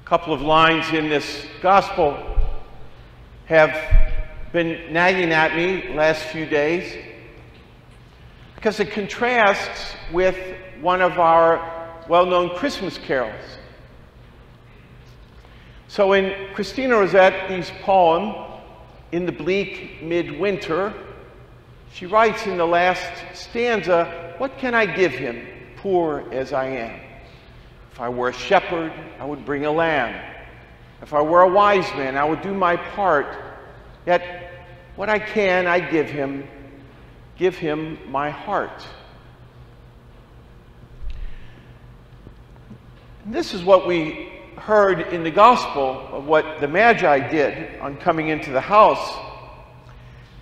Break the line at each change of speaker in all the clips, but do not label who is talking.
couple of lines in this gospel have been nagging at me last few days because it contrasts with one of our well-known Christmas carols. So in Christina Rossetti's poem, In the Bleak Midwinter, she writes in the last stanza, "What can I give him, poor as I am? If I were a shepherd, I would bring a lamb. If I were a wise man, I would do my part. Yet what I can, I give him my heart." And this is what we heard in the gospel of what the Magi did on coming into the house.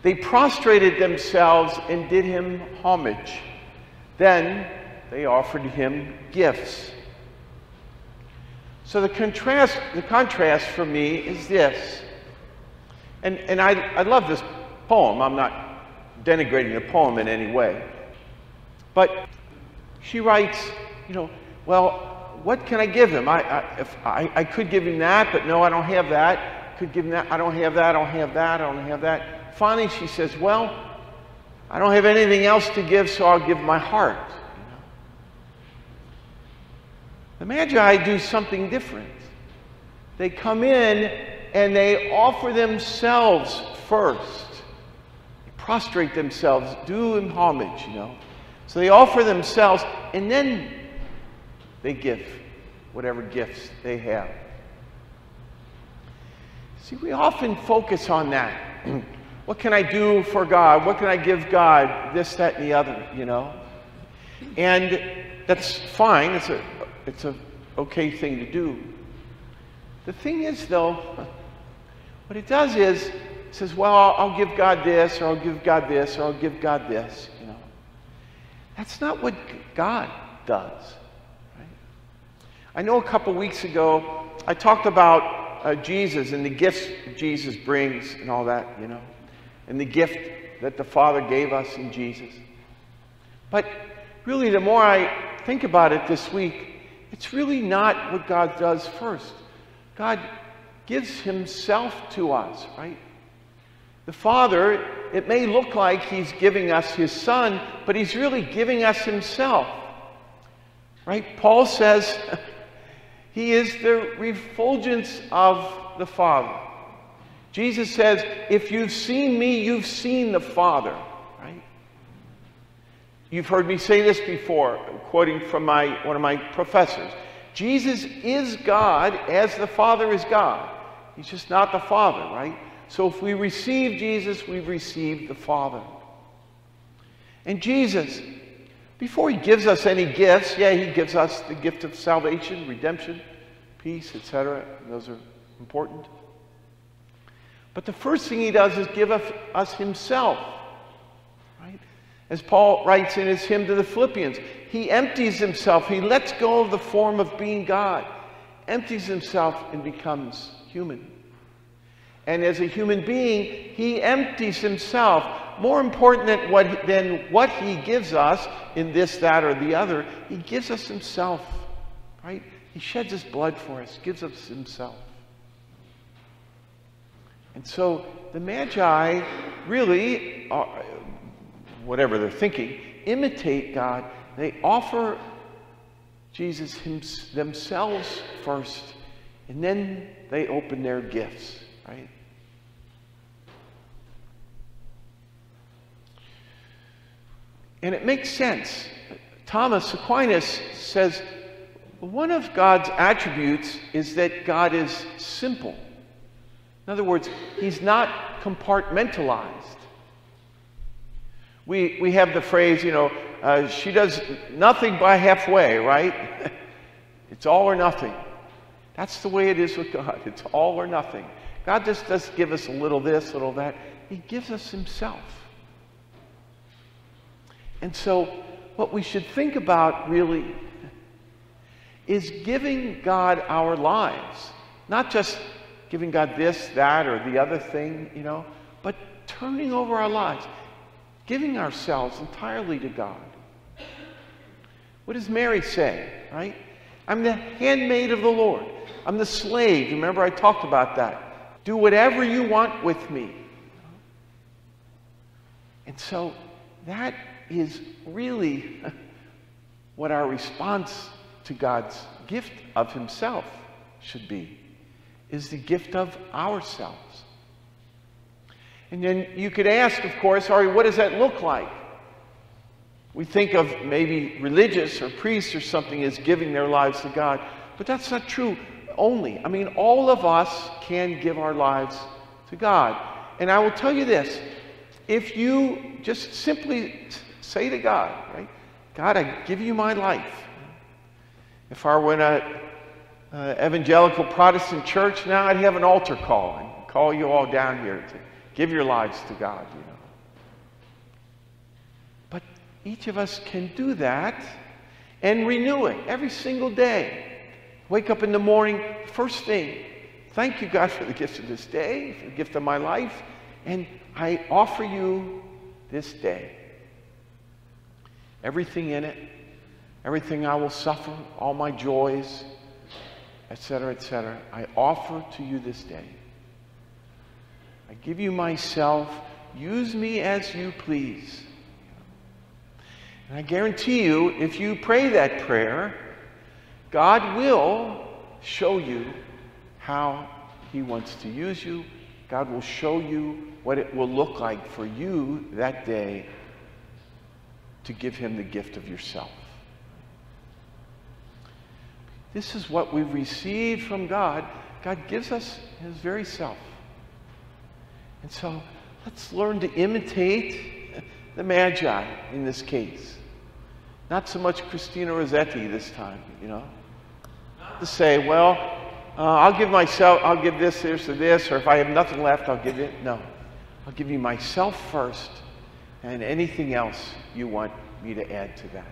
They prostrated themselves and did him homage. Then they offered him gifts. So the contrast for me is this. And I love this poem. I'm not denigrating the poem in any way. But she writes, well, what can I give him? I could give him that, but no, I don't have that. Could give him that. I don't have that. I don't have that. I don't have that. Finally, she says, well, I don't have anything else to give, so I'll give my heart. The Magi do something different. They come in and they offer themselves first. They prostrate themselves, do him homage, So they offer themselves, and then they give whatever gifts they have. See, we often focus on that. What can I do for God? What can I give God? This, that, and the other, And that's fine. It's a okay thing to do. The thing is, though, what it does is, it says, well, I'll give God this, or I'll give God this, or I'll give God this, That's not what God does. I know a couple weeks ago, I talked about Jesus and the gifts Jesus brings and all that, and the gift that the Father gave us in Jesus. But really, the more I think about it this week, it's really not what God does first. God gives himself to us, right? The Father, it may look like he's giving us his Son, but he's really giving us himself, right? Paul says, he is the refulgence of the Father. Jesus says, if you've seen me, you've seen the Father, right? You've heard me say this before, quoting from one of my professors. Jesus is God as the Father is God. He's just not the Father, right? So if we receive Jesus, we've received the Father. And Jesus, before he gives us any gifts, he gives us the gift of salvation, redemption, peace, etc. Those are important. But the first thing he does is give us himself. Right? As Paul writes in his hymn to the Philippians, he empties himself. He lets go of the form of being God, empties himself and becomes human. And as a human being, he empties himself. More important than what he gives us in this, that, or the other, he gives us himself, right? He sheds his blood for us, gives us himself. And so the Magi really, whatever they're thinking, imitate God. They offer Jesus themselves first, and then they open their gifts, right? And it makes sense. Thomas Aquinas says, one of God's attributes is that God is simple. In other words, he's not compartmentalized. We have the phrase, she does nothing by halfway, right? It's all or nothing. That's the way it is with God. It's all or nothing. God just doesn't give us a little this, a little that. He gives us himself. And so what we should think about really is giving God our lives. Not just giving God this, that, or the other thing, but turning over our lives. Giving ourselves entirely to God. What does Mary say, right? I'm the handmaid of the Lord. I'm the slave. Remember I talked about that. Do whatever you want with me. And so that is really what our response to God's gift of himself should be, is the gift of ourselves. And then you could ask, of course, all right, what does that look like? We think of maybe religious or priests or something as giving their lives to God, but that's not true only. I mean, all of us can give our lives to God. And I will tell you this, if you just simply say to God, right, God, I give you my life. If I were in an evangelical Protestant church now, I'd have an altar call and call you all down here to give your lives to God, you know. But each of us can do that and renew it every single day. Wake up in the morning, first thing, thank you, God, for the gift of this day, for the gift of my life, and I offer you this day. Everything in it, everything I will suffer, all my joys, etc., I offer to you this day. I give you myself. Use me as you please. And I guarantee you, if you pray that prayer, God will show you how he wants to use you. God will show you what it will look like for you that day to give him the gift of yourself. This is what we've received from God. God gives us his very self. And so let's learn to imitate the Magi in this case. Not so much Christina Rossetti this time, you know. Not to say, well, I'll give myself, I'll give this, or this, or if I have nothing left, I'll give it. No. I'll give you myself first, and anything else you want me to add to that.